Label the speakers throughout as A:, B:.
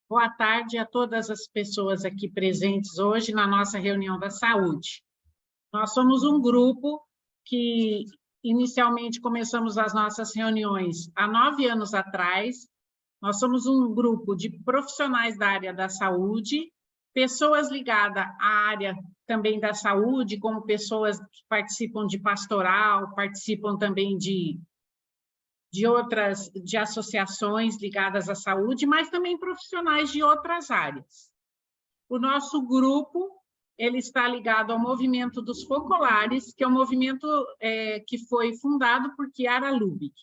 A: Boa tarde a todas as pessoas aqui presentes hoje na nossa reunião da saúde. Nós somos um grupo que inicialmente começamos as nossas reuniões há 9 anos atrás. Nós somos um grupo de profissionais da área da saúde, pessoas ligadas à área também da saúde, como pessoas que participam de pastoral, participam também de associações ligadas à saúde, mas também profissionais de outras áreas. O nosso grupo ele está ligado ao movimento dos focolares, que é um movimento que foi fundado por Chiara Lubich.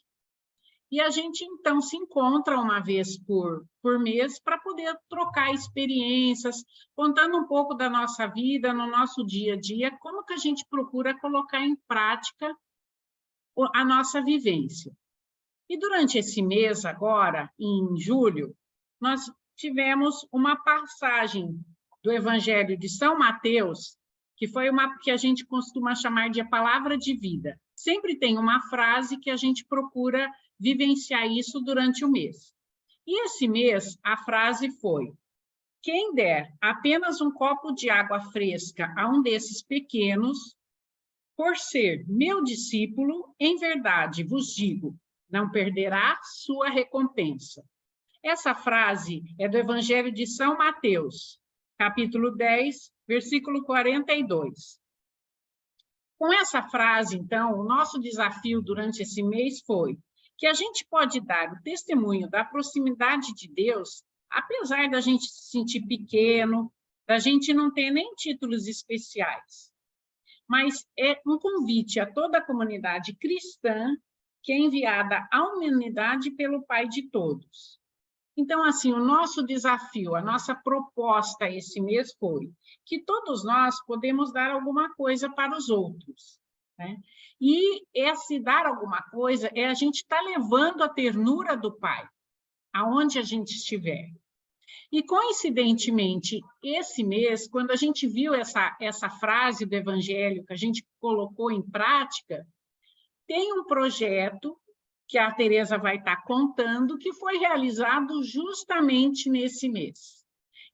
A: E a gente, então, se encontra uma vez por mês para poder trocar experiências, contando um pouco da nossa vida, no nosso dia a dia, como que a gente procura colocar em prática a nossa vivência. E durante esse mês, agora, em julho, nós tivemos uma passagem do Evangelho de São Mateus, que foi uma que a gente costuma chamar de a palavra de vida. Sempre tem uma frase que a gente procura vivenciar isso durante o mês. E esse mês, a frase foi: quem der apenas um copo de água fresca a um desses pequenos, por ser meu discípulo, em verdade vos digo, não perderá sua recompensa. Essa frase é do Evangelho de São Mateus, capítulo 10, versículo 42. Com essa frase, então, o nosso desafio durante esse mês foi que a gente pode dar o testemunho da proximidade de Deus, apesar da gente se sentir pequeno, da gente não ter nem títulos especiais. Mas é um convite a toda a comunidade cristã que é enviada à humanidade pelo Pai de todos. Então, assim, o nosso desafio, a nossa proposta esse mês foi que todos nós podemos dar alguma coisa para os outros, né? E esse dar alguma coisa é a gente estar levando a ternura do Pai, aonde a gente estiver. E, coincidentemente, esse mês, quando a gente viu essa frase do Evangelho que a gente colocou em prática, tem um projeto que a Tereza vai estar contando, que foi realizado justamente nesse mês.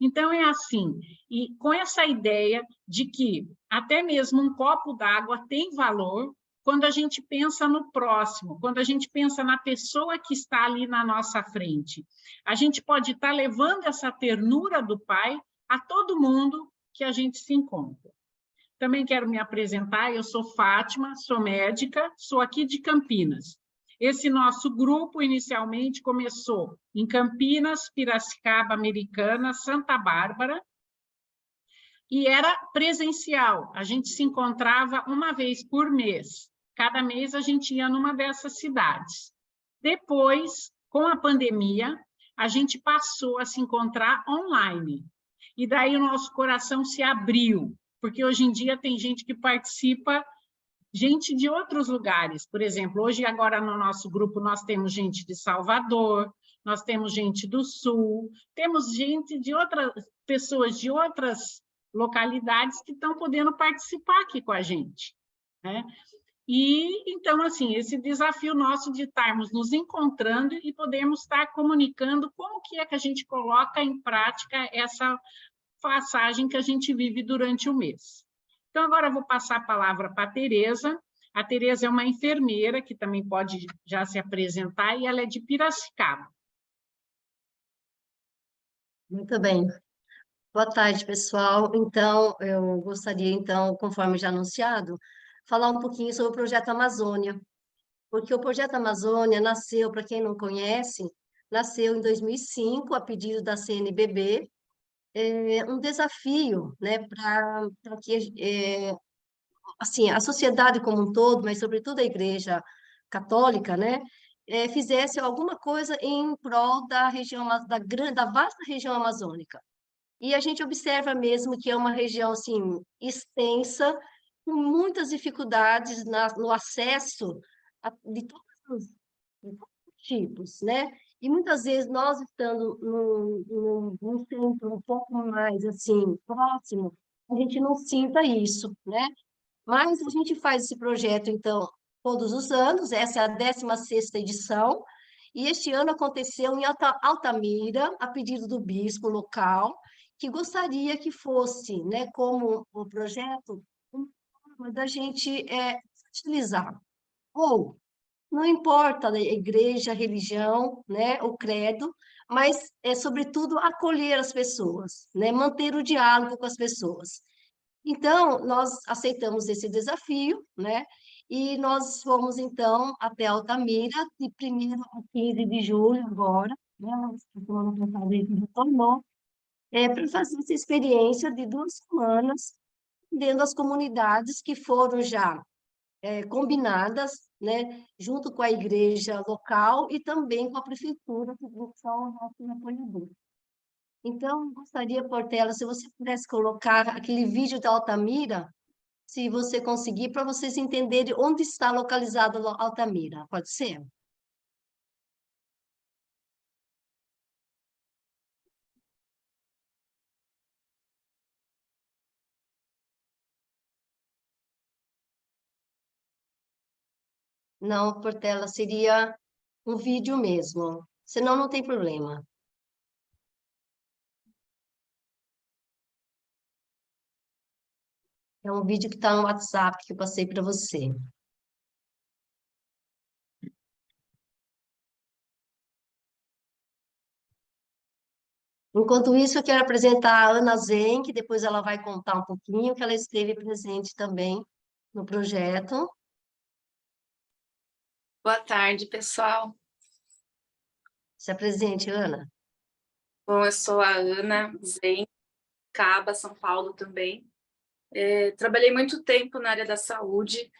A: Então, é assim, e com essa ideia de que até mesmo um copo d'água tem valor quando a gente pensa no próximo, quando a gente pensa na pessoa que está ali na nossa frente. A gente pode estar levando essa ternura do Pai a todo mundo que a gente se encontra. Também quero me apresentar, eu sou Fátima, sou médica, sou aqui de Campinas. Esse nosso grupo, inicialmente, começou em Campinas, Piracicaba, Americana, Santa Bárbara, e era presencial, a gente se encontrava uma vez por mês. Cada mês a gente ia numa dessas cidades. Depois, com a pandemia, a gente passou a se encontrar online. E daí o nosso coração se abriu, porque hoje em dia tem gente que participa, gente de outros lugares. Por exemplo, hoje agora no nosso grupo nós temos gente de Salvador, nós temos gente do Sul, temos gente de outras pessoas de outras localidades que estão podendo participar aqui com a gente, né? E, então, assim, esse desafio nosso de estarmos nos encontrando e podermos estar comunicando como que é que a gente coloca em prática essa passagem que a gente vive durante o mês. Então, agora eu vou passar a palavra para a Tereza. A Tereza é uma enfermeira que também pode já se apresentar e ela é de Piracicaba.
B: Muito bem. Boa tarde, pessoal. Então, eu gostaria, então, conforme já anunciado, falar um pouquinho sobre o Projeto Amazônia, porque o Projeto Amazônia nasceu, para quem não conhece, nasceu em 2005, a pedido da CNBB, um desafio, né, para que assim, a sociedade como um todo, mas sobretudo a Igreja Católica, né, fizesse alguma coisa em prol da região, da vasta região amazônica. E a gente observa mesmo que é uma região assim extensa, com muitas dificuldades no acesso de todos os tipos, né? E muitas vezes nós estando num centro um pouco mais assim próximo, a gente não sinta isso, né? Mas a gente faz esse projeto então todos os anos, essa é a 16ª edição. E este ano aconteceu em Altamira, a pedido do bispo local, que gostaria que fosse, né, como o projeto, uma forma da gente utilizar. Ou, não importa a igreja, a religião, né, o credo, mas, sobretudo, acolher as pessoas, né, manter o diálogo com as pessoas. Então, nós aceitamos esse desafio, né? E nós fomos, então, até Altamira, de 1º a 15 de julho, agora, né? A semana passada a gente retornou, para fazer essa experiência de 2 semanas dentro das comunidades que foram já combinadas, né? Junto com a igreja local e também com a prefeitura, que são os nossos apoiadores. Então, eu gostaria, Portela, se você pudesse colocar aquele vídeo da Altamira, se você conseguir, para vocês entenderem onde está localizada a Altamira. Pode ser? Não, Portela, seria um vídeo mesmo. Senão, não tem problema. É um vídeo que está no WhatsApp que eu passei para você. Enquanto isso, eu quero apresentar a Ana Zen, que depois ela vai contar um pouquinho, que ela esteve presente também no projeto.
C: Boa tarde, pessoal.
B: Se apresente, Ana.
C: Bom, eu sou a Ana Zen, Caba, São Paulo também. Trabalhei muito tempo na área da saúde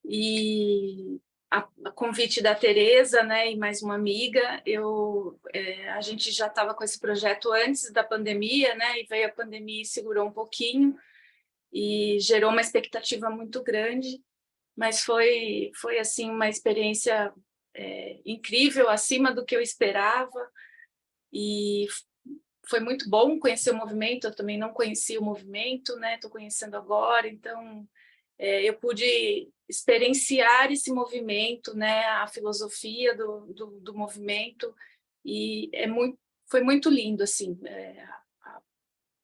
C: e a convite da Tereza, né, e mais uma amiga, a gente já estava com esse projeto antes da pandemia, né, e veio a pandemia e segurou um pouquinho e gerou uma expectativa muito grande, mas foi assim, uma experiência incrível, acima do que eu esperava, e foi muito bom conhecer o movimento. Eu também não conhecia o movimento, né? Estou conhecendo agora, então eu pude experienciar esse movimento, né? A filosofia do movimento, e foi muito lindo, assim,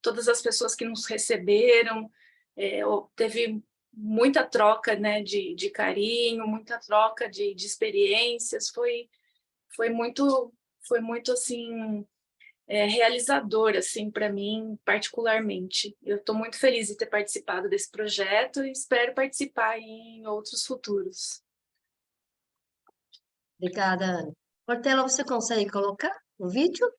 C: todas as pessoas que nos receberam, teve muita troca, né, de carinho, muita troca de experiências, foi muito assim, realizador, assim, para mim, particularmente. Eu estou muito feliz de ter participado desse projeto e espero participar em outros futuros.
B: Obrigada, Ana. Portela, você consegue colocar o vídeo?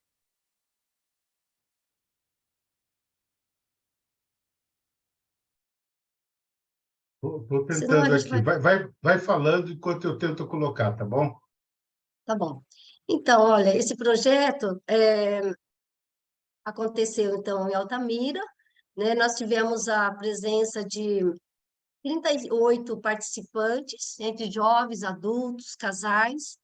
D: Estou
B: Senão a
D: tentando
B: gente
D: aqui. Vai falando enquanto eu tento colocar, tá bom?
B: Tá bom. Então, olha, esse projeto aconteceu, então, em Altamira, né? Nós tivemos a presença de 38 participantes, entre jovens, adultos, casais,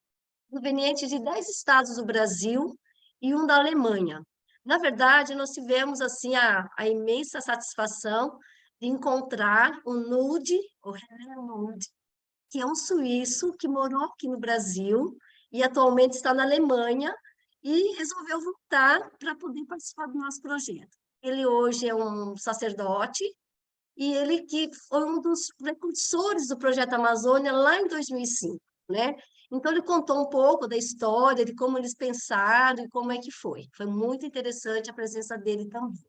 B: provenientes de 10 estados do Brasil e um da Alemanha. Na verdade, nós tivemos, assim, a imensa satisfação de encontrar o René Nude, que é um suíço que morou aqui no Brasil e atualmente está na Alemanha e resolveu voltar para poder participar do nosso projeto. Ele hoje é um sacerdote e ele que foi um dos precursores do Projeto Amazônia lá em 2005, né? Então, ele contou um pouco da história, de como eles pensaram e como é que foi. Foi muito interessante a presença dele também.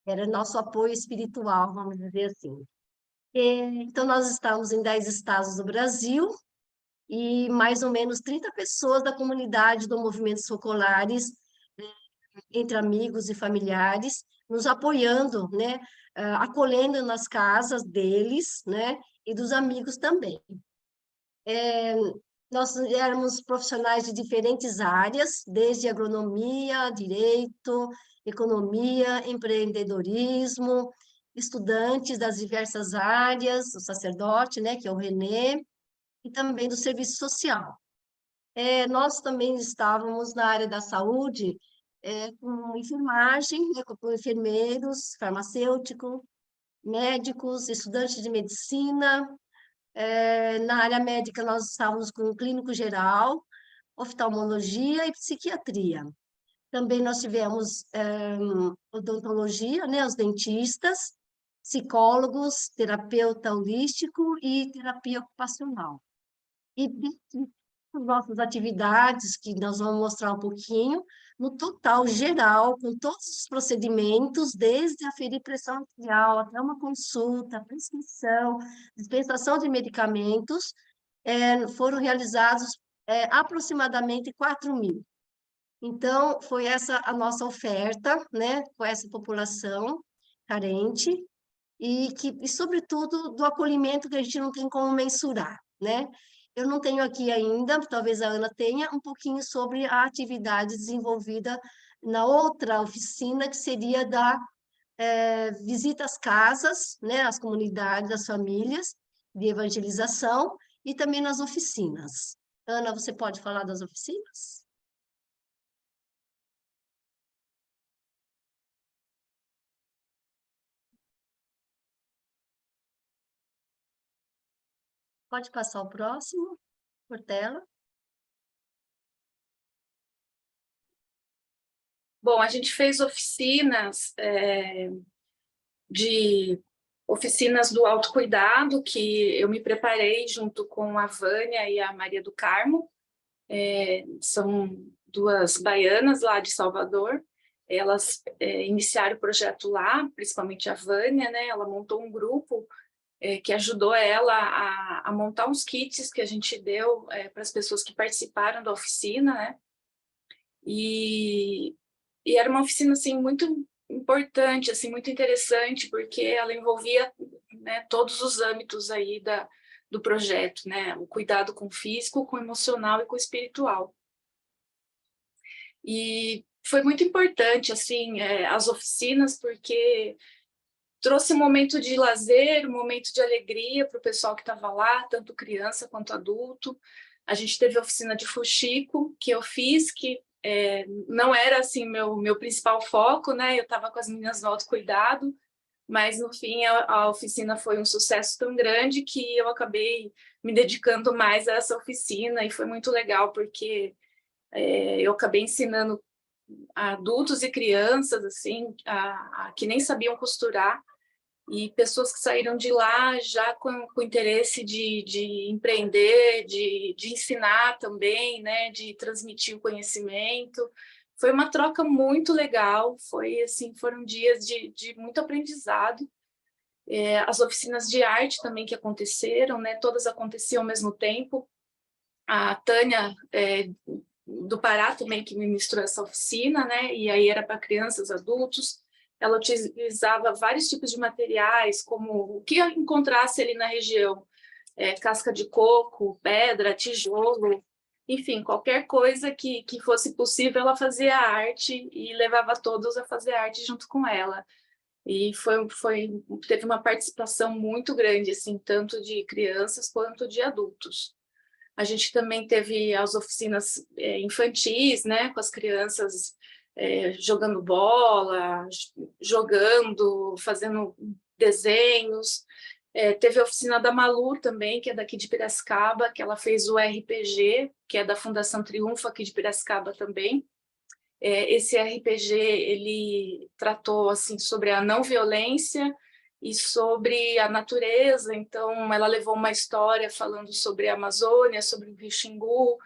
B: Era nosso apoio espiritual, vamos dizer assim. Então, nós estamos em 10 estados do Brasil e mais ou menos 30 pessoas da comunidade do Movimentos Focolares, entre amigos e familiares, nos apoiando, né? Acolhendo nas casas deles, né? E dos amigos também. Nós éramos profissionais de diferentes áreas, desde agronomia, direito, economia, empreendedorismo, estudantes das diversas áreas, o sacerdote, né, que é o Renê, e também do serviço social. Nós também estávamos na área da saúde, com enfermagem, né, com enfermeiros, farmacêuticos, médicos, estudantes de medicina. Na área médica, nós estávamos com um clínico geral, oftalmologia e psiquiatria. Também nós tivemos odontologia, né, os dentistas, psicólogos, terapeuta holístico e terapia ocupacional. E dentre as nossas atividades, que nós vamos mostrar um pouquinho, no total geral, com todos os procedimentos, desde aferir pressão arterial até uma consulta, prescrição, dispensação de medicamentos, foram realizados aproximadamente 4.000. Então, foi essa a nossa oferta, né, com essa população carente, e sobretudo, do acolhimento que a gente não tem como mensurar, né? Eu não tenho aqui ainda, talvez a Ana tenha, um pouquinho sobre a atividade desenvolvida na outra oficina, que seria da visita às casas, né, às comunidades, às famílias, de evangelização, e também nas oficinas. Ana, você pode falar das oficinas? Pode passar o próximo, por tela.
C: Bom, a gente fez oficinas do autocuidado, que eu me preparei junto com a Vânia e a Maria do Carmo. São duas baianas lá de Salvador. Elas iniciaram o projeto lá, principalmente a Vânia, né? Ela montou um grupo que ajudou ela a montar uns kits que a gente deu para as pessoas que participaram da oficina, né? E era uma oficina assim, muito importante, assim, muito interessante, porque ela envolvia, né, todos os âmbitos aí do projeto, né? O cuidado com o físico, com o emocional e com o espiritual. E foi muito importante assim, as oficinas, porque trouxe um momento de lazer, um momento de alegria para o pessoal que estava lá, tanto criança quanto adulto. A gente teve a oficina de fuxico, que eu fiz, que não era assim meu principal foco, né? Eu estava com as meninas no autocuidado, mas no fim a oficina foi um sucesso tão grande que eu acabei me dedicando mais a essa oficina, e foi muito legal, porque eu acabei ensinando adultos e crianças assim, que nem sabiam costurar, e pessoas que saíram de lá já com interesse de empreender, de ensinar também, né, de transmitir o conhecimento. Foi uma troca muito legal, foram dias de muito aprendizado. As oficinas de arte também que aconteceram, né, todas aconteciam ao mesmo tempo. A Tânia do Pará também que ministrou essa oficina, né, e aí era para crianças, adultos. Ela utilizava vários tipos de materiais, como o que encontrasse ali na região, casca de coco, pedra, tijolo, enfim, qualquer coisa que fosse possível, ela fazia arte e levava todos a fazer arte junto com ela. E teve uma participação muito grande, assim, tanto de crianças quanto de adultos. A gente também teve as oficinas infantis, né, com as crianças jogando bola, fazendo desenhos. Teve a oficina da Malu também, que é daqui de Piracicaba, que ela fez o RPG, que é da Fundação Triunfo aqui de Piracicaba também. Esse RPG, ele tratou assim, sobre a não violência e sobre a natureza. Então, ela levou uma história falando sobre a Amazônia, sobre o Rio Xingu.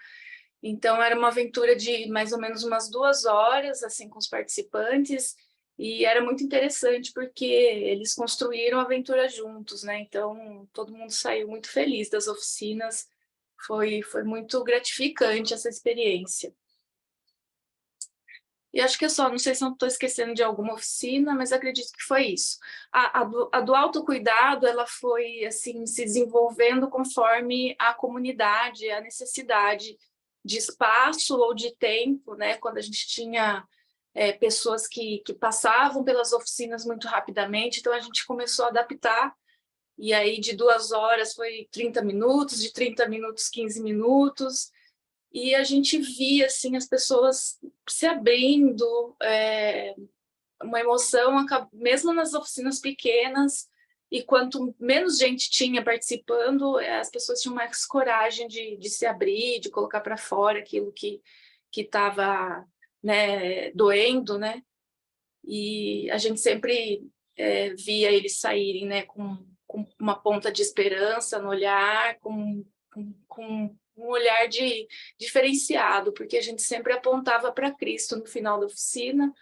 C: Então, era uma aventura de mais ou menos umas 2 horas, assim, com os participantes, e era muito interessante, porque eles construíram a aventura juntos, né? Então, todo mundo saiu muito feliz das oficinas, foi muito gratificante essa experiência. E acho que é só, não sei se eu estou esquecendo de alguma oficina, mas acredito que foi isso. A do autocuidado, ela foi, assim, se desenvolvendo conforme a comunidade, a necessidade de espaço ou de tempo, né? Quando a gente tinha pessoas que passavam pelas oficinas muito rapidamente, então a gente começou a adaptar, e aí de 2 horas foi 30 minutos, de 30 minutos, 15 minutos, e a gente via assim, as pessoas se abrindo, uma emoção, mesmo nas oficinas pequenas, e quanto menos gente tinha participando, as pessoas tinham mais coragem de se abrir, de colocar para fora aquilo que estava, né, doendo, né? E a gente sempre via eles saírem, né, com uma ponta de esperança no olhar, com um olhar diferenciado, porque a gente sempre apontava para Cristo no final da oficina.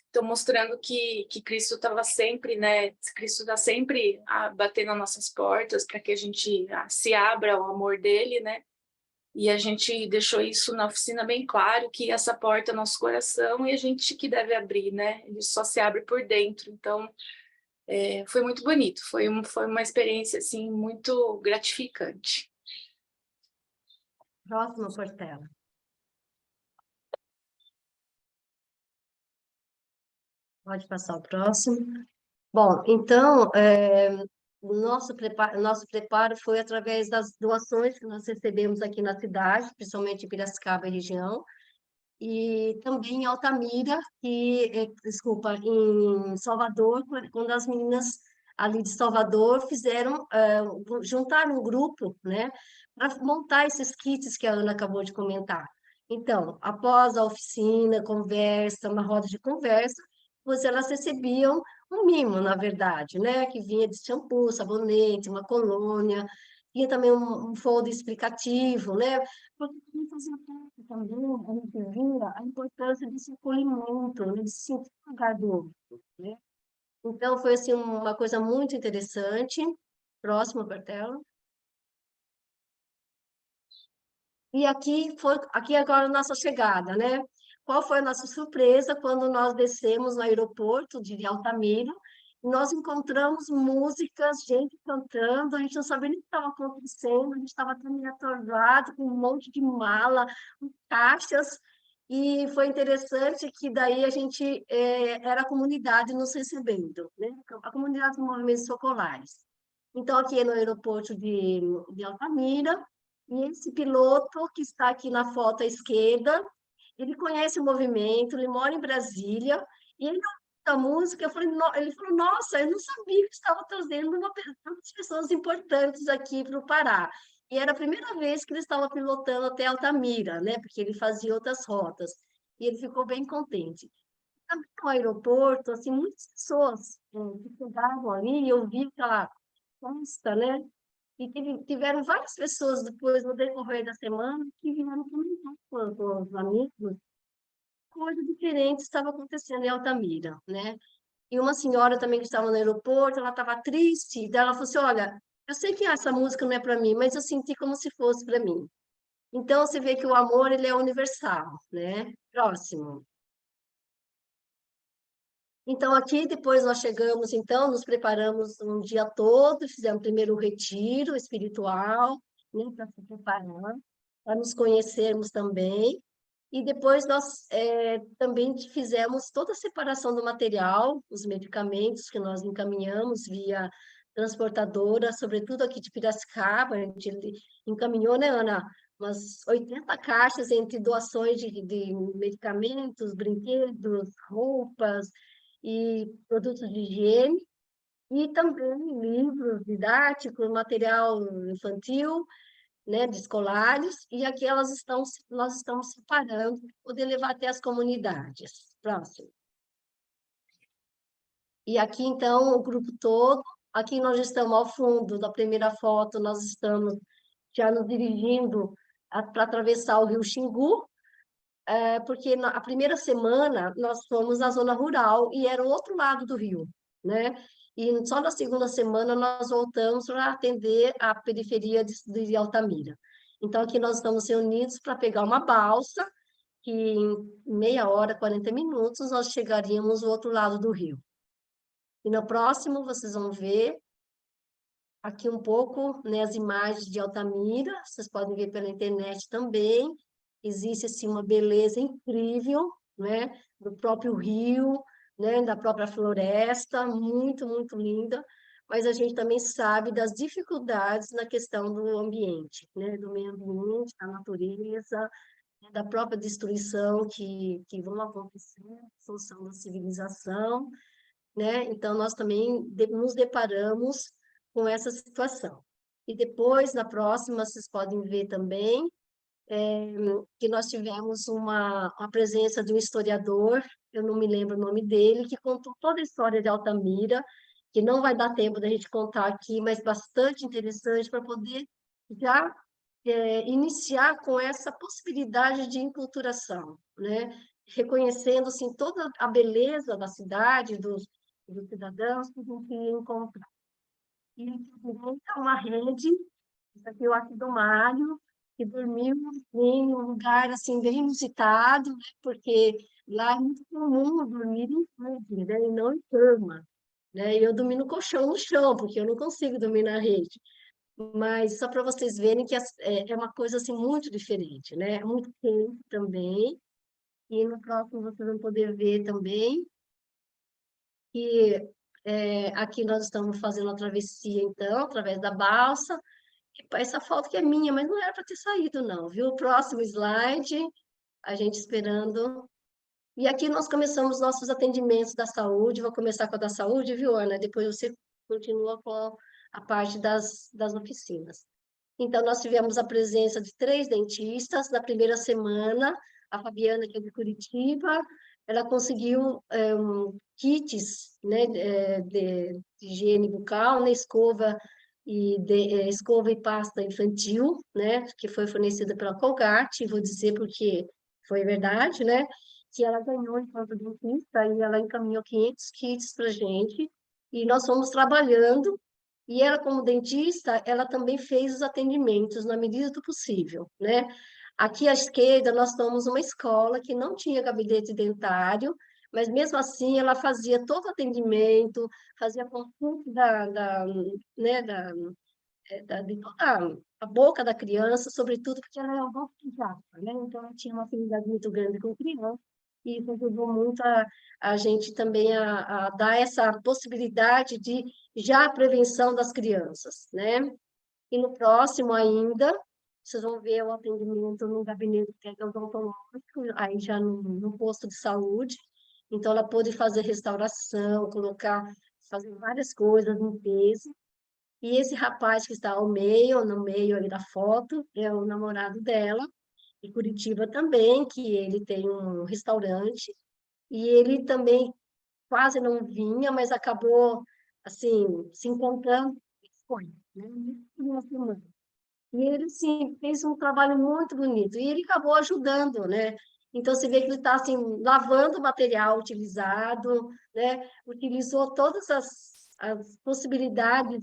C: Então, mostrando que Cristo estava sempre, né? Cristo está sempre batendo nas nossas portas para que a gente se abra ao amor dele, né? E a gente deixou isso na oficina bem claro, que essa porta é nosso coração e a gente que deve abrir, né? Ele só se abre por dentro. Então, foi muito bonito. Foi uma experiência, assim, muito gratificante.
B: Próxima, Portela. Pode passar o próximo. Bom, então, o nosso preparo foi através das doações que nós recebemos aqui na cidade, principalmente em Piracicaba e região, e também em Altamira, desculpa, em Salvador, quando as meninas ali de Salvador juntaram um grupo, né, para montar esses kits que a Ana acabou de comentar. Então, após a oficina, conversa, uma roda de conversa, elas recebiam um mimo, na verdade, né, que vinha de shampoo, sabonete, uma colônia, tinha também um folder explicativo, né, porque também fazia parte também, a gente via a importância desse acolhimento, né, de se sentir no lugar do outro, né. Então, foi assim, uma coisa muito interessante. Próximo, Bertela. E aqui agora a nossa chegada, né? Qual foi a nossa surpresa quando nós descemos no aeroporto de Altamira? Nós encontramos músicas, gente cantando, a gente não sabia nem o que estava acontecendo, a gente estava também atordoado, com um monte de mala, com caixas, e foi interessante que daí a gente era a comunidade nos recebendo, né? A comunidade dos movimentos socolares. Então, aqui no aeroporto de Altamira, e esse piloto que está aqui na foto à esquerda, ele conhece o movimento, ele mora em Brasília, e ele ouviu a música, ele falou, nossa, eu não sabia que estava trazendo tantas pessoas importantes aqui para o Pará. E era a primeira vez que ele estava pilotando até Altamira, né? Porque ele fazia outras rotas. E ele ficou bem contente. Também no aeroporto, assim, muitas pessoas que chegavam ali, e eu vi aquela festa, né? E tiveram várias pessoas depois, no decorrer da semana, que vieram comentar com os amigos coisa diferente estava acontecendo em Altamira, né? E uma senhora também que estava no aeroporto, ela estava triste, daí ela falou assim, olha, eu sei que essa música não é para mim, mas eu senti como se fosse para mim. Então, você vê que o amor, ele é universal, né? Próximo. Então, aqui, depois nós chegamos, então, nos preparamos um dia todo, fizemos primeiro o retiro espiritual, né, para se preparar, para nos conhecermos também. E depois nós também fizemos toda a separação do material, os medicamentos que nós encaminhamos via transportadora, sobretudo aqui de Piracicaba, a gente encaminhou, né, Ana, umas 80 caixas entre doações de medicamentos, brinquedos, roupas, e produtos de higiene, e também livros didáticos, material infantil, né, de escolares, e aqui nós estamos separando para poder levar até as comunidades. Próximo. E aqui, então, o grupo todo, aqui nós estamos ao fundo da primeira foto, nós estamos já nos dirigindo para atravessar o rio Xingu, porque a primeira semana nós fomos na zona rural e era o outro lado do rio, né? E só na segunda semana nós voltamos para atender a periferia de Altamira. Então, aqui nós estamos reunidos para pegar uma balsa, que em meia hora, 40 minutos, nós chegaríamos do outro lado do rio. E no próximo, vocês vão ver aqui um pouco, né, as imagens de Altamira, vocês podem ver pela internet também. Existe, assim, uma beleza incrível, né, do próprio rio, né, da própria floresta, muito, muito linda, mas a gente também sabe das dificuldades na questão do ambiente, né, do meio ambiente, da natureza, né, da própria destruição que vão acontecer em função da civilização. né? Então, nós também nos deparamos com essa situação. E depois, na próxima, vocês podem ver também que nós tivemos a presença de um historiador, eu não me lembro o nome dele, que contou toda a história de Altamira, que não vai dar tempo da gente contar aqui, mas bastante interessante para poder já iniciar com essa possibilidade de enculturação, né? Reconhecendo assim, toda a beleza da cidade, dos cidadãos que a gente ia encontrar. E é uma rede, isso aqui eu acho do Mário, que dormiu em um lugar assim, bem inusitado, né? Porque lá é muito comum dormir em rede, né? E não em cama. Né? E eu dormi no colchão, no chão, porque eu não consigo dormir na rede. Mas só para vocês verem que é uma coisa assim, muito diferente, né? É muito quente também. E no próximo vocês vão poder ver também que aqui nós estamos fazendo a travessia, então, através da balsa. Essa foto que é minha, mas não era para ter saído, não, viu? O próximo slide, a gente esperando. E aqui nós começamos nossos atendimentos da saúde. Vou começar com a da saúde, viu, Ana? Depois você continua com a parte das oficinas. Então, nós tivemos a presença de 3 dentistas. Na primeira semana, a Fabiana, que é de Curitiba, ela conseguiu kits, né, de higiene bucal, né, escova e pasta infantil, né, que foi fornecida pela Colgate, vou dizer porque foi verdade, né, que ela ganhou enquanto dentista e ela encaminhou 500 kits para a gente, e nós fomos trabalhando. E ela, como dentista, ela também fez os atendimentos na medida do possível, né? Aqui à esquerda, nós temos uma escola que não tinha gabinete dentário, mas mesmo assim ela fazia todo o atendimento, fazia consulta né, de toda a boca da criança, sobretudo porque ela é uma pediatra, né? Então ela tinha uma afinidade muito grande com criança, e isso ajudou muito a gente também a dar essa possibilidade de já a prevenção das crianças, né? E no próximo ainda, vocês vão ver o atendimento no gabinete odontológico, aí já no posto de saúde. Então, ela pôde fazer restauração, fazer várias coisas, limpeza. E esse rapaz que está no meio ali da foto, é o namorado dela, em Curitiba também, que ele tem um restaurante, e ele também quase não vinha, mas acabou, assim, se encontrando, foi, né? Uma semana. E ele, sim, fez um trabalho muito bonito, e ele acabou ajudando, né? Então, você vê que ele está, assim, lavando o material utilizado, né? Utilizou todas as possibilidades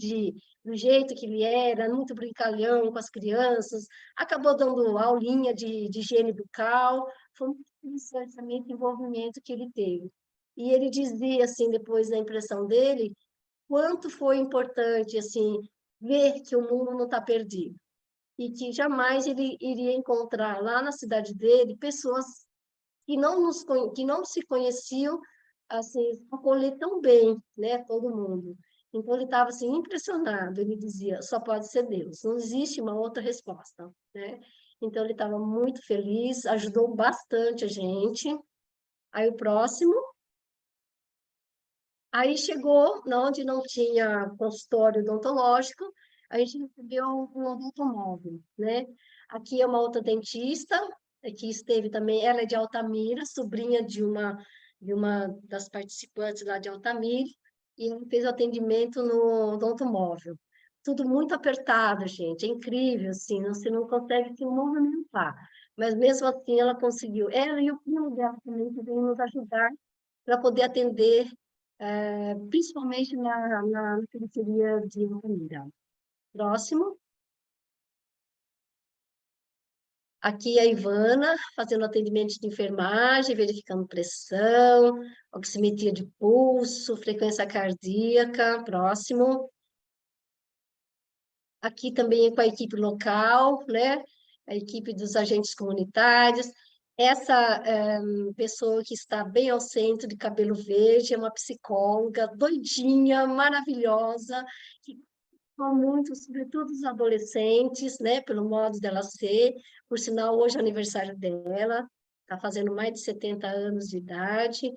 B: do jeito que ele era, muito brincalhão com as crianças, acabou dando aulinha de higiene bucal, foi muito interessante também o envolvimento que ele teve. E ele dizia, assim, depois da impressão dele, quanto foi importante, assim, ver que o mundo não está perdido e que jamais ele iria encontrar lá na cidade dele pessoas que não se conheciam assim, acolher tão bem, né, todo mundo. Então ele estava assim impressionado, ele dizia, só pode ser Deus, não existe uma outra resposta, né? Então ele estava muito feliz, ajudou bastante a gente. Aí o próximo, aí chegou, onde não tinha consultório odontológico, a gente recebeu um odontomóvel, né? Aqui é uma outra dentista, que esteve também, ela é de Altamira, sobrinha de uma das participantes lá de Altamira, e ela fez o atendimento no odontomóvel. Tudo muito apertado, gente, é incrível, assim, você não consegue se movimentar. Mas mesmo assim ela conseguiu. Ela e o primo dela também que veio nos ajudar para poder atender principalmente na periferia de Altamira. Próximo. Aqui a Ivana, fazendo atendimento de enfermagem, verificando pressão, oximetria de pulso, frequência cardíaca. Próximo. Aqui também com a equipe local, né? A equipe dos agentes comunitários. Essa pessoa que está bem ao centro, de cabelo verde, é uma psicóloga doidinha, maravilhosa, que com muito, sobretudo os adolescentes, né, pelo modo dela ser. Por sinal, hoje é aniversário dela, está fazendo mais de 70 anos de idade,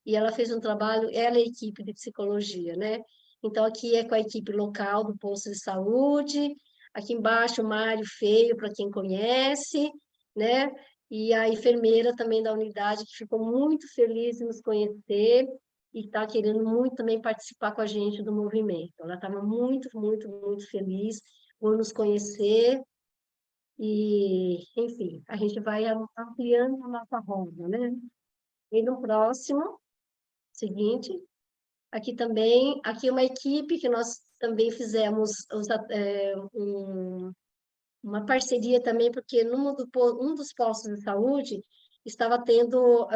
B: e ela fez um trabalho, ela é a equipe de psicologia, né? Então, aqui é com a equipe local do posto de saúde, aqui embaixo o Mário Feio, para quem conhece, né? E a enfermeira também da unidade, que ficou muito feliz em nos conhecer e está querendo muito também participar com a gente do movimento. Ela estava muito, muito, muito feliz por nos conhecer e, enfim, a gente vai ampliando a nossa roda, né? E no próximo, seguinte, aqui também, aqui uma equipe que nós também fizemos uma parceria também, porque um dos postos de saúde estava tendo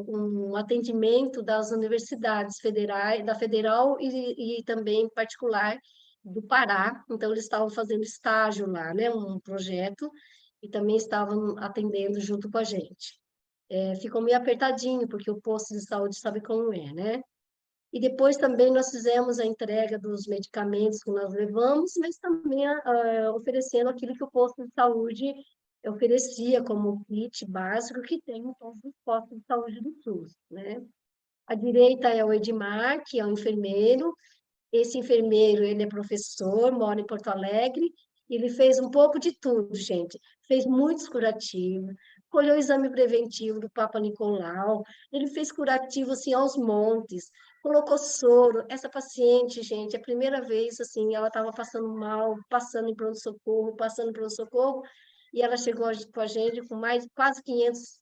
B: um atendimento das universidades federais, da federal e também particular do Pará, então eles estavam fazendo estágio lá, né, um projeto, e também estavam atendendo junto com a gente. Ficou meio apertadinho, porque o posto de saúde sabe como é, né? E depois também nós fizemos a entrega dos medicamentos que nós levamos, mas também oferecendo aquilo que o posto de saúde oferecia como kit básico que tem em todos os postos de saúde do SUS, né? À direita é o Edmar, que é um enfermeiro. Esse enfermeiro, ele é professor, mora em Porto Alegre, e ele fez um pouco de tudo, gente. Fez muitos curativos, colheu o exame preventivo do Papa Nicolau, ele fez curativo, assim, aos montes, colocou soro. Essa paciente, gente, a primeira vez, assim, ela estava passando mal, passando em pronto-socorro, e ela chegou com a gente com mais quase 500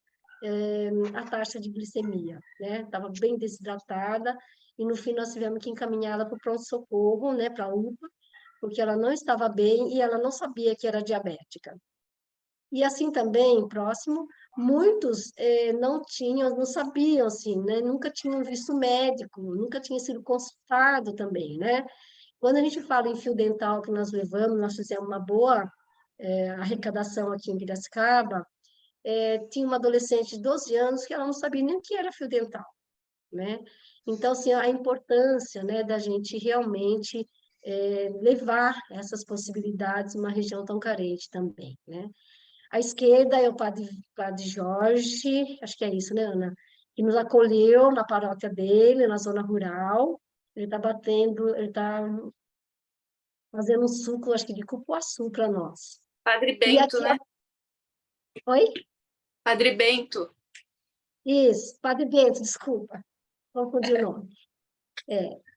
B: a taxa de glicemia, né? Estava bem desidratada, e no fim nós tivemos que encaminhá-la para o pronto-socorro, né, para a UPA, porque ela não estava bem e ela não sabia que era diabética. E assim também, próximo, muitos não sabiam, assim, né, nunca tinham visto médico, nunca tinha sido consultado também, né? Quando a gente fala em fio dental que nós levamos, nós fizemos uma boa arrecadação aqui em Piracicaba, tinha uma adolescente de 12 anos que ela não sabia nem o que era fio dental, né? Então, assim, a importância, né, da gente realmente levar essas possibilidades em uma região tão carente também, né? À esquerda é o padre Jorge, acho que é isso, né, Ana? Que nos acolheu na paróquia dele, na zona rural. Ele está fazendo um suco, acho que de cupuaçu para nós.
C: Padre
B: E
C: Bento,
B: aqui,
C: né?
B: oi?
C: Padre Bento.
B: Isso, Padre Bento, desculpa, confundi o nome.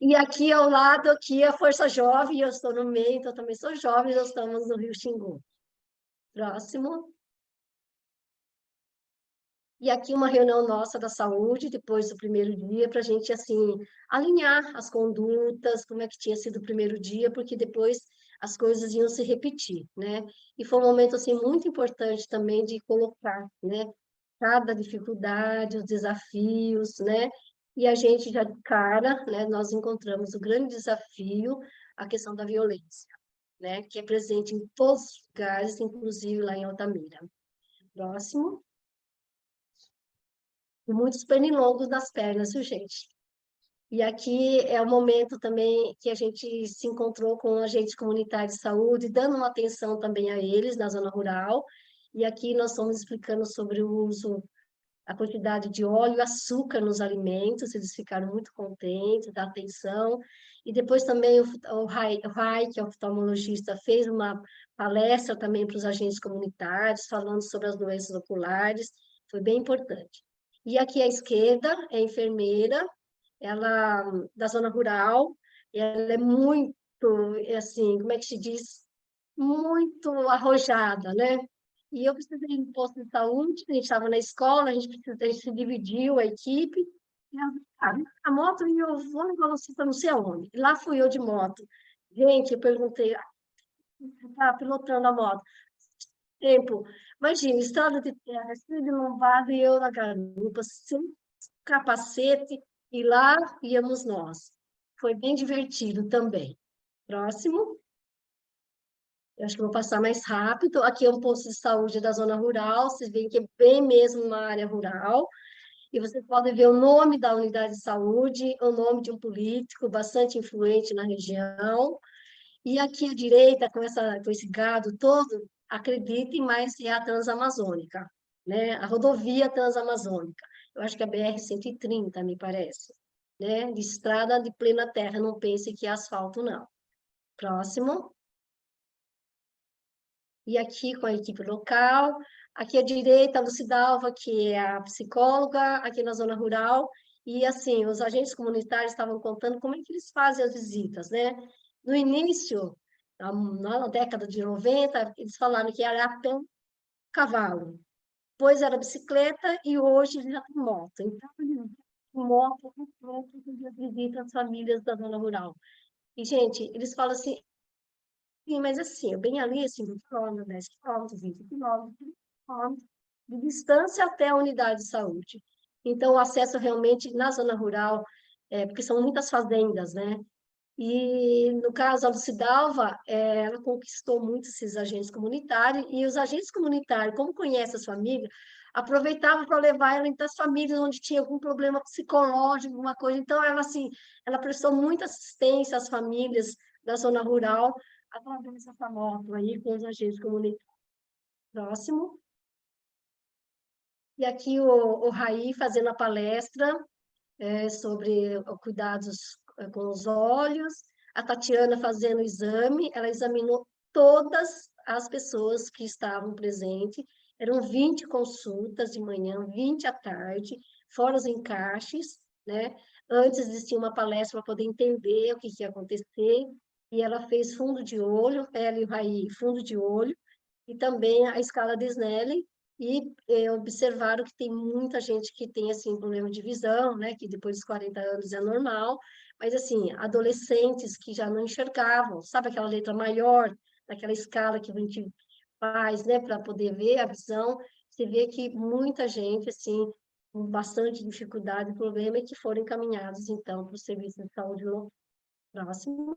B: E aqui ao lado, aqui a Força Jovem, eu estou no meio, então também sou jovem, nós estamos no Rio Xingu. Próximo. E aqui uma reunião nossa da saúde, depois do primeiro dia, para a gente, assim, alinhar as condutas, como é que tinha sido o primeiro dia, porque depois as coisas iam se repetir, né? E foi um momento, assim, muito importante também de colocar, né? Cada dificuldade, os desafios, né? E a gente já de cara, né? Nós encontramos o grande desafio, a questão da violência, né? Que é presente em todos os lugares, inclusive lá em Altamira. Próximo. E muitos pernilongos nas pernas, viu, gente? E aqui é o momento também que a gente se encontrou com agentes comunitários de saúde, dando uma atenção também a eles na zona rural. E aqui nós estamos explicando sobre o uso, a quantidade de óleo e açúcar nos alimentos, eles ficaram muito contentes da atenção. E depois também o Rai, que é oftalmologista, fez uma palestra também para os agentes comunitários, falando sobre as doenças oculares, foi bem importante. E aqui à esquerda é a enfermeira, ela da zona rural, ela é muito, assim, como é que se diz? Muito arrojada, né? E eu precisei ir no posto de saúde, a gente estava na escola, a gente se dividiu a equipe, e a moto e eu vou levar você para não sei aonde. E lá fui eu de moto. Gente, eu perguntei, você está pilotando a moto? Tempo. Imagina, estrada de terra, cheio de lombada e eu na garupa, sem capacete, e lá íamos nós. Foi bem divertido também. Próximo. Eu acho que vou passar mais rápido. Aqui é um posto de saúde da zona rural, vocês veem que é bem mesmo uma área rural. E vocês podem ver o nome da unidade de saúde, o nome de um político bastante influente na região. E aqui à direita, com esse gado todo, acreditem, mas é a Transamazônica, né? A rodovia Transamazônica. eu acho que é a BR-130, me parece, né? De estrada de plena terra, não pense que é asfalto, não. Próximo. E aqui com a equipe local, aqui à direita, a Lucidalva, que é a psicóloga, aqui na zona rural, e assim, os agentes comunitários estavam contando como é que eles fazem as visitas, né? No início, na década de 90, eles falaram que era a pé, cavalo, depois era bicicleta e hoje já tem moto. Então, moto eles visitam as famílias da zona rural. E, gente, eles falam assim, sim, mas assim, bem ali, 5 quilômetros, 10 quilômetros, 20 quilômetros, 30 quilômetros de distância até a unidade de saúde. Então, o acesso realmente na zona rural, porque são muitas fazendas, né? E, no caso, a Lucidalva, ela conquistou muito esses agentes comunitários, e os agentes comunitários, como conhecem as famílias, aproveitavam para levar ela para as famílias onde tinha algum problema psicológico, alguma coisa. Então, ela, assim, ela prestou muita assistência às famílias da zona rural, através dessa moto aí, com os agentes comunitários. Próximo. E aqui o Raí fazendo a palestra sobre cuidados com os olhos, a Tatiana fazendo o exame, ela examinou todas as pessoas que estavam presentes, eram 20 consultas de manhã, 20 à tarde, fora os encaixes, né? Antes existia uma palestra para poder entender o que ia acontecer, e ela fez fundo de olho, ela e o Raí, fundo de olho, e também a escala de Snellen, e observaram que tem muita gente que tem, assim, problema de visão, né, que depois dos 40 anos é normal, mas, assim, adolescentes que já não enxergavam, sabe aquela letra maior, daquela escala que a gente faz, né, para poder ver a visão, você vê que muita gente, assim, com bastante dificuldade e problema, e que foram encaminhados, então, para o serviço de saúde local. Próximo.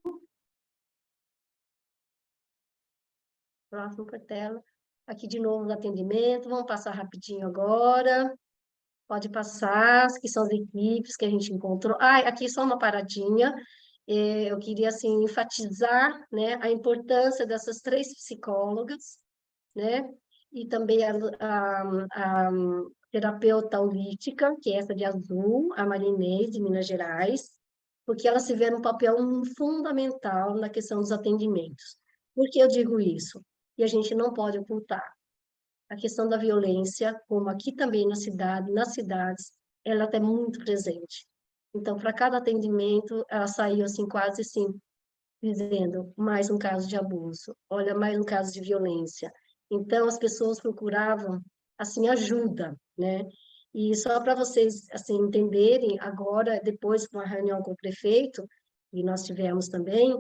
B: Próximo para a tela. Aqui de novo o atendimento, vamos passar rapidinho agora. Pode passar, que são as equipes que a gente encontrou. Ah, aqui só uma paradinha. Eu queria, assim, enfatizar, né, a importância dessas 3 psicólogas, né, e também a terapeuta holística, que é essa de azul, a Marinês, de Minas Gerais, porque elas tiveram um papel fundamental na questão dos atendimentos. Por que eu digo isso? E a gente não pode ocultar. A questão da violência, como aqui também na cidade, nas cidades, ela está muito presente. Então, para cada atendimento, ela saiu assim, quase assim, dizendo, mais um caso de abuso, olha, mais um caso de violência. Então, as pessoas procuravam, assim, ajuda, né? E só para vocês, assim, entenderem, agora, depois, com a reunião com o prefeito, e nós tivemos também,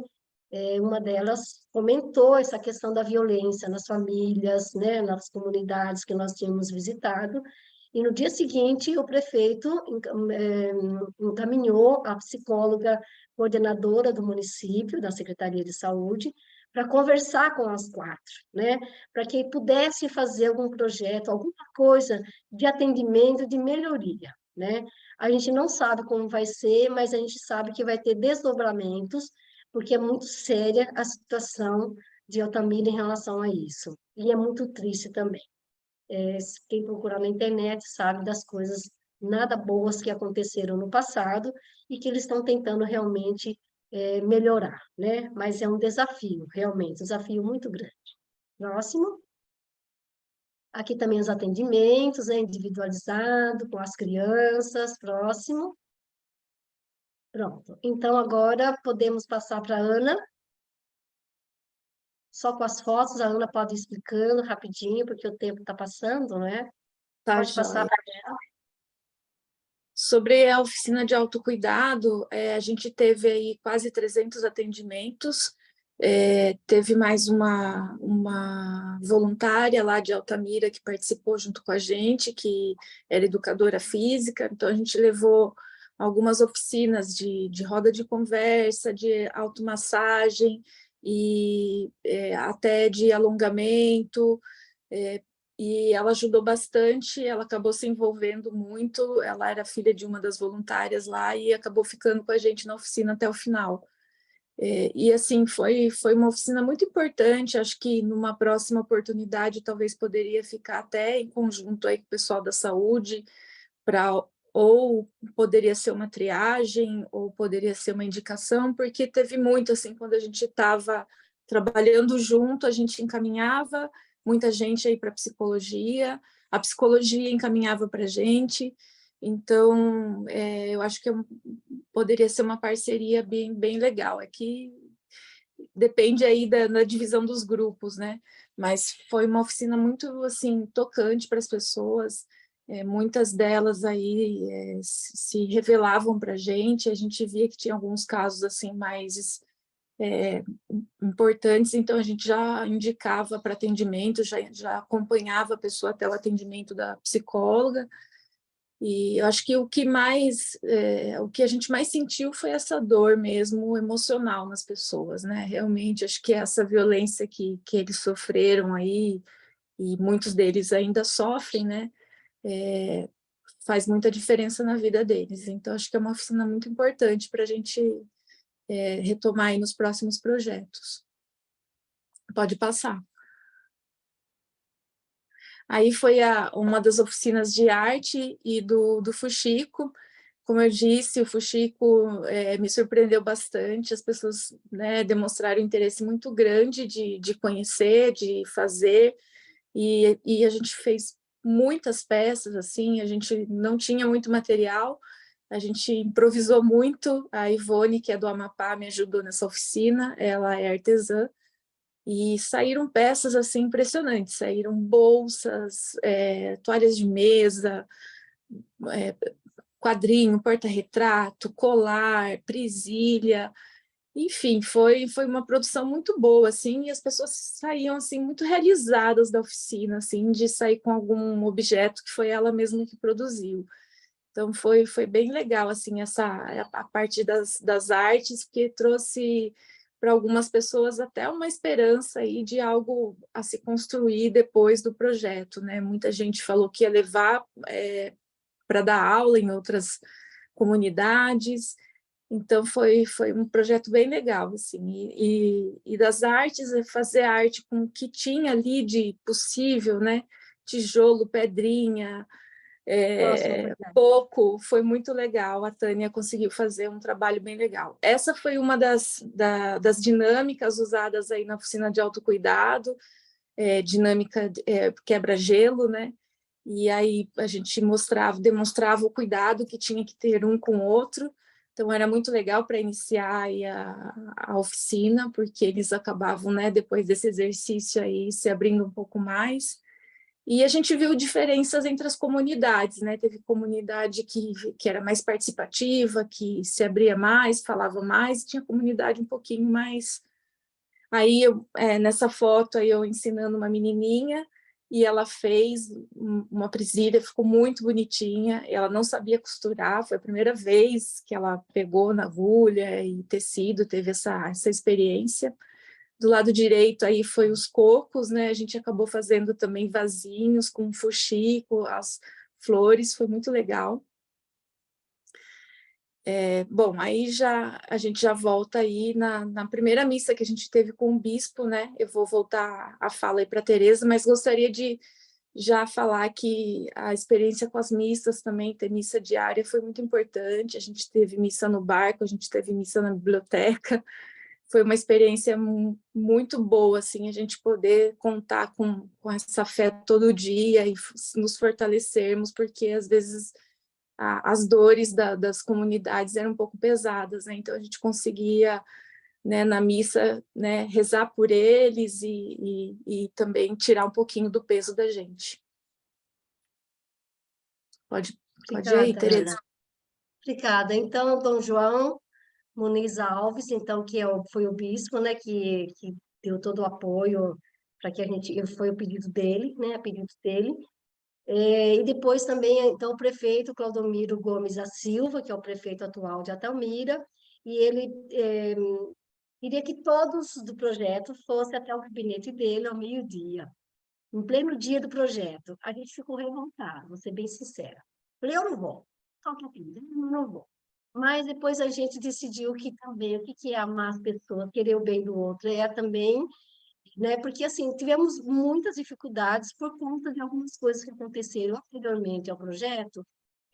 B: uma delas comentou essa questão da violência nas famílias, né, nas comunidades que nós tínhamos visitado, e no dia seguinte o prefeito encaminhou a psicóloga coordenadora do município, da Secretaria de Saúde, para conversar com as 4, né, para que pudesse fazer algum projeto, alguma coisa de atendimento, de melhoria, né. A gente não sabe como vai ser, mas a gente sabe que vai ter desdobramentos, porque é muito séria a situação de Altamira em relação a isso. E é muito triste também. Quem procura na internet sabe das coisas nada boas que aconteceram no passado e que eles estão tentando realmente melhorar, né? Mas é um desafio, realmente, um desafio muito grande. Próximo. Aqui também os atendimentos, individualizado, com as crianças. Próximo. Pronto. Então, agora podemos passar para a Ana. Só com as fotos, a Ana pode ir explicando rapidinho, porque o tempo está passando, não é?
C: Tá,
B: Pode passar
C: joia.
B: para ela.
C: Sobre a oficina de autocuidado, a gente teve aí quase 300 atendimentos, teve mais uma voluntária lá de Altamira que participou junto com a gente, que era educadora física, então a gente levou algumas oficinas de roda de conversa, de automassagem e até de alongamento, e ela ajudou bastante, ela acabou se envolvendo muito, ela era filha de uma das voluntárias lá e acabou ficando com a gente na oficina até o final. E assim, foi uma oficina muito importante, acho que numa próxima oportunidade talvez poderia ficar até em conjunto aí com o pessoal da saúde, para ou poderia ser uma triagem, ou poderia ser uma indicação, porque teve muito, assim, quando a gente estava trabalhando junto, a gente encaminhava muita gente aí para psicologia, a psicologia encaminhava para a gente, então, eu acho que poderia ser uma parceria bem, bem legal. É que depende aí da divisão dos grupos, né? Mas foi uma oficina muito, assim, tocante para as pessoas, muitas delas aí se revelavam para a gente via que tinha alguns casos, assim, mais importantes, então a gente já indicava para atendimento, já acompanhava a pessoa até o atendimento da psicóloga, e eu acho que o que a gente mais sentiu foi essa dor mesmo emocional nas pessoas, né? Realmente, acho que essa violência que eles sofreram aí, e muitos deles ainda sofrem, né? Faz muita diferença na vida deles. Então, acho que é uma oficina muito importante para a gente retomar aí nos próximos projetos. Pode passar. Aí foi uma das oficinas de arte e do Fuxico. Como eu disse, o Fuxico me surpreendeu bastante, as pessoas, né, demonstraram interesse muito grande de conhecer, de fazer, e a gente fez muitas peças, assim, a gente não tinha muito material, a gente improvisou muito, a Ivone, que é do Amapá, me ajudou nessa oficina, ela é artesã, e saíram peças assim impressionantes, saíram bolsas, toalhas de mesa, quadrinho, porta-retrato, colar, presilha, enfim, foi uma produção muito boa, assim, e as pessoas saíam assim muito realizadas da oficina, assim, de sair com algum objeto que foi ela mesma que produziu. Então foi bem legal, assim, a parte das artes, porque trouxe para algumas pessoas até uma esperança aí de algo a se construir depois do projeto, né? Muita gente falou que ia levar para dar aula em outras comunidades, então foi um projeto bem legal, assim, e das artes, fazer arte com o que tinha ali de possível, né? Tijolo, pedrinha, pouco, foi muito legal. A Tânia conseguiu fazer um trabalho bem legal. Essa foi uma das dinâmicas usadas aí na oficina de autocuidado, dinâmica quebra-gelo, né? E aí a gente demonstrava o cuidado que tinha que ter um com o outro. Então era muito legal para iniciar aí a oficina, porque eles acabavam, né, depois desse exercício aí, se abrindo um pouco mais. E a gente viu diferenças entre as comunidades, né? Teve comunidade que era mais participativa, que se abria mais, falava mais, tinha comunidade um pouquinho mais. Aí, nessa foto, aí eu ensinando uma menininha, e ela fez uma presilha, ficou muito bonitinha, ela não sabia costurar, foi a primeira vez que ela pegou na agulha e tecido, teve essa experiência. Do lado direito aí foi os cocos, né? A gente acabou fazendo também vasinhos com fuxico, as flores, foi muito legal. Bom, aí a gente já volta aí na primeira missa que a gente teve com o bispo, né? Eu vou voltar a fala aí para a Tereza, mas gostaria de já falar que a experiência com as missas também, ter missa diária, foi muito importante. A gente teve missa no barco, a gente teve missa na biblioteca, foi uma experiência muito boa, assim, a gente poder contar com essa fé todo dia e nos fortalecermos, porque às vezes as dores das comunidades eram um pouco pesadas, né? Então a gente conseguia, né, na missa, né, rezar por eles e também tirar um pouquinho do peso da gente. Pode ir aí, Tereza.
B: Obrigada. Então, Dom João Muniz Alves, então, foi o bispo, né, que deu todo o apoio para que a gente, foi o pedido dele, né, a pedido dele. E depois também, então, o prefeito Claudomiro Gomes da Silva, que é o prefeito atual de Altamira, e ele queria que todos do projeto fossem até o gabinete dele ao meio-dia, em pleno dia do projeto. A gente ficou revoltado, vou ser bem sincera. Falei, eu não vou. Só que eu não vou. Mas depois a gente decidiu que também, o que é amar as pessoas, querer o bem do outro, é também, né? Porque, assim, tivemos muitas dificuldades por conta de algumas coisas que aconteceram anteriormente ao projeto,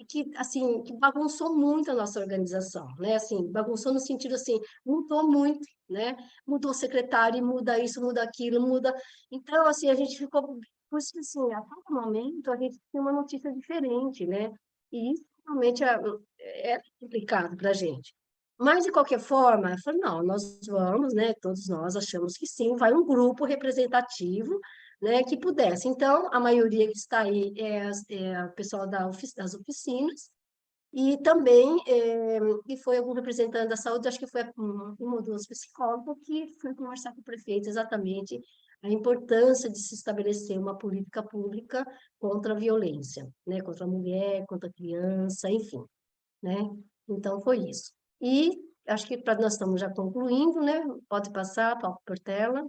B: que, assim, que bagunçou muito a nossa organização, né? Assim, bagunçou no sentido, assim, mudou muito, né? Mudou o secretário, muda isso, muda aquilo, muda... Então, assim, a gente ficou... Por isso que, assim, a todo momento a gente tem uma notícia diferente, né? E isso realmente é complicado para a gente. Mas, de qualquer forma, eu falei, não, nós vamos, né? Todos nós achamos que sim, vai um grupo representativo, né, que pudesse. Então, a maioria que está aí é o pessoal das oficinas, e também e foi algum representante da saúde, acho que foi uma ou duas psicólogas, que foi conversar com o prefeito exatamente a importância de se estabelecer uma política pública contra a violência, né, contra a mulher, contra a criança, enfim, né? Então, foi isso. E acho que nós estamos já concluindo, né? Pode passar, por tela.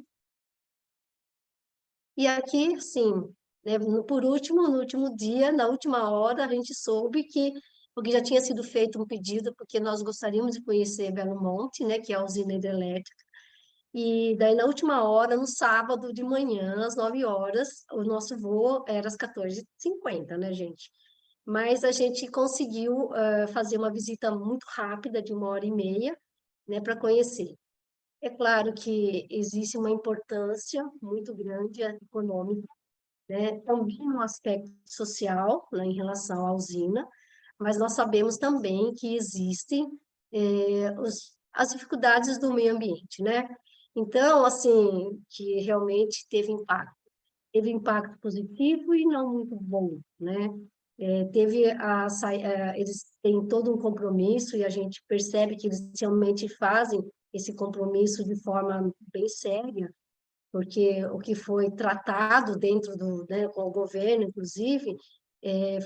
B: E aqui, sim, né, por último, no último dia, na última hora, a gente soube que, porque já tinha sido feito um pedido, porque nós gostaríamos de conhecer Belo Monte, né, que é a usina hidrelétrica, e daí na última hora, no sábado de manhã, às 9 horas, o nosso voo era às 14h50, né, gente? Mas a gente conseguiu fazer uma visita muito rápida, de 1h30, né, para conhecer. É claro que existe uma importância muito grande econômica, né? Também no aspecto social, né, em relação à usina, mas nós sabemos também que existem as dificuldades do meio ambiente, né? Então, assim, que realmente teve impacto positivo e não muito bom, né? Eles têm todo um compromisso e a gente percebe que eles realmente fazem esse compromisso de forma bem séria, porque o que foi tratado dentro né, com o governo, inclusive,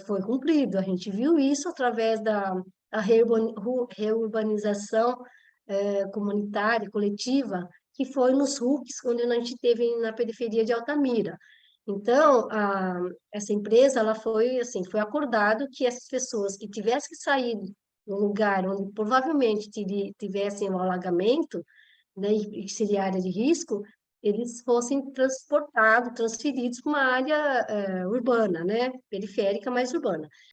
B: foi cumprido. A gente viu isso através da reurbanização comunitária, coletiva, que foi nos RUCs, quando a gente teve na periferia de Altamira. Então, essa empresa, ela foi assim, foi acordado que essas pessoas que tivessem que sair do lugar onde provavelmente tivessem um alagamento, né, e que seria área de risco, eles fossem transportados, transferidos para uma área urbana, né, periférica, mas urbana.